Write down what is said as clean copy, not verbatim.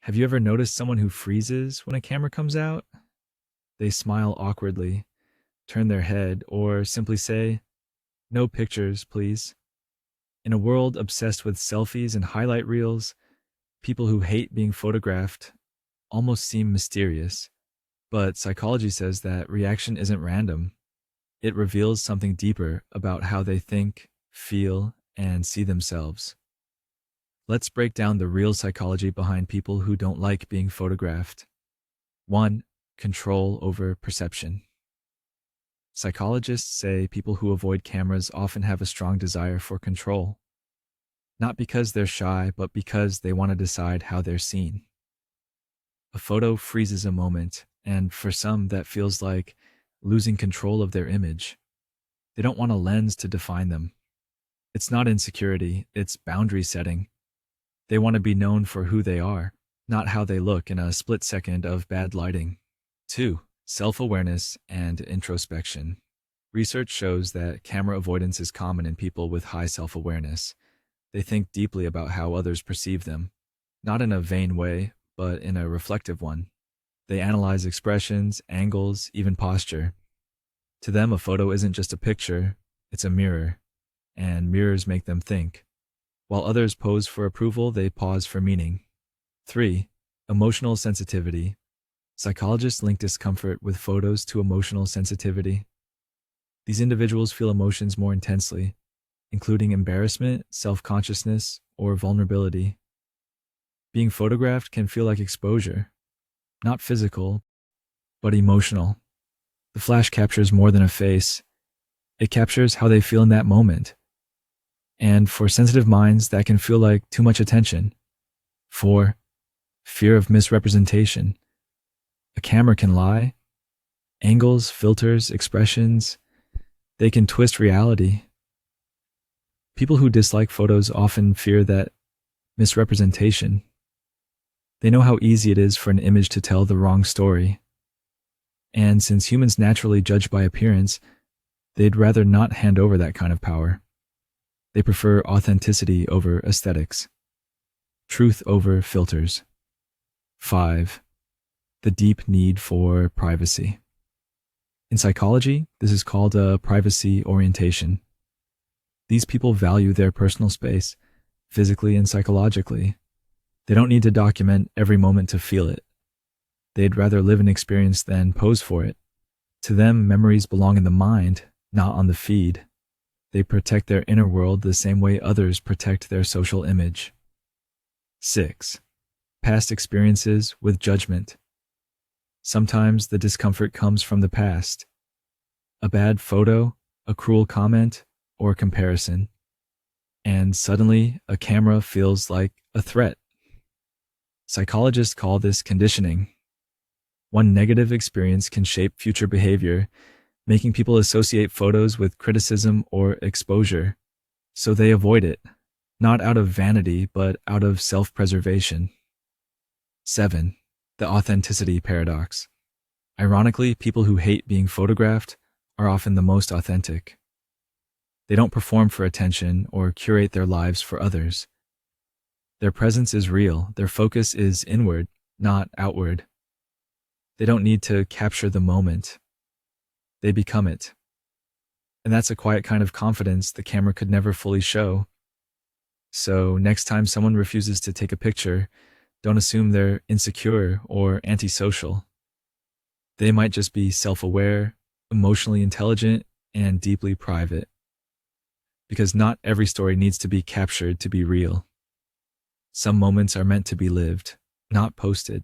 Have you ever noticed someone who freezes when a camera comes out? They smile awkwardly, turn their head, or simply say, "No pictures, please." In a world obsessed with selfies and highlight reels, people who hate being photographed almost seem mysterious. But psychology says that reaction isn't random. It reveals something deeper about how they think, feel, and see themselves. Let's break down the real psychology behind people who don't like being photographed. 1. Control over perception. Psychologists say people who avoid cameras often have a strong desire for control. Not because they're shy, but because they want to decide how they're seen. A photo freezes a moment, and for some, that feels like losing control of their image. They don't want a lens to define them. It's not insecurity, it's boundary setting. They want to be known for who they are, not how they look in a split second of bad lighting. 2. Self-awareness and introspection. Research shows that camera avoidance is common in people with high self-awareness. They think deeply about how others perceive them, not in a vain way, but in a reflective one. They analyze expressions, angles, even posture. To them, a photo isn't just a picture, it's a mirror, and mirrors make them think. While others pose for approval, they pause for meaning. 3. Emotional sensitivity. Psychologists link discomfort with photos to emotional sensitivity. These individuals feel emotions more intensely, including embarrassment, self-consciousness, or vulnerability. Being photographed can feel like exposure, not physical, but emotional. The flash captures more than a face. It captures how they feel in that moment. And for sensitive minds, that can feel like too much attention. 4. Fear of misrepresentation. A camera can lie. Angles, filters, expressions, they can twist reality. People who dislike photos often fear that misrepresentation. They know how easy it is for an image to tell the wrong story. And since humans naturally judge by appearance, they'd rather not hand over that kind of power. They prefer authenticity over aesthetics, truth over filters. 5. The deep need for privacy. In psychology, this is called a privacy orientation. These people value their personal space, physically and psychologically. They don't need to document every moment to feel it. They'd rather live an experience than pose for it. To them, memories belong in the mind, not on the feed. They protect their inner world the same way others protect their social image. 6. Past experiences with judgment. Sometimes the discomfort comes from the past. A bad photo, a cruel comment, or comparison. And suddenly, a camera feels like a threat. Psychologists call this conditioning. One negative experience can shape future behavior, making people associate photos with criticism or exposure. So they avoid it, not out of vanity, but out of self-preservation. 7. The authenticity paradox. Ironically, people who hate being photographed are often the most authentic. They don't perform for attention or curate their lives for others. Their presence is real, their focus is inward, not outward. They don't need to capture the moment. They become it. And that's a quiet kind of confidence the camera could never fully show. So next time someone refuses to take a picture, don't assume they're insecure or antisocial. They might just be self-aware, emotionally intelligent, and deeply private. Because not every story needs to be captured to be real. Some moments are meant to be lived, not posted.